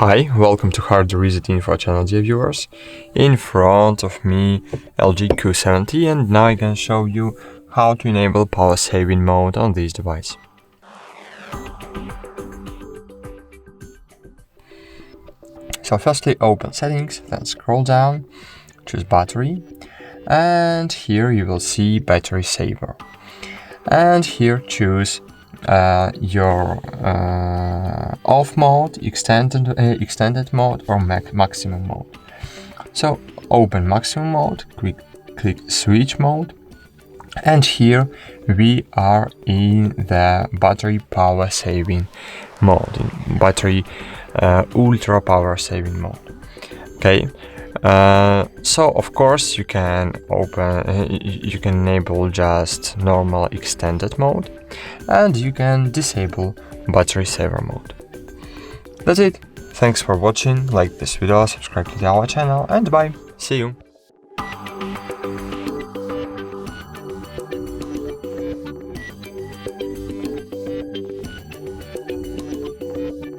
Hi, welcome to HardReset.Info channel, dear viewers. In front of me, LG Q70, and now I can show you how to enable power saving mode on this device. So firstly, open settings, then scroll down, choose battery, and here you will see battery saver. And here choose your off mode, extended mode, or maximum mode. So open maximum mode, click switch mode, and here we are in the battery power saving mode, in battery ultra power saving mode. Okay. So of course you can enable just normal extended mode, and you can disable battery saver mode. That's it. Thanks for watching. Like this video, subscribe to our channel, and bye. See you.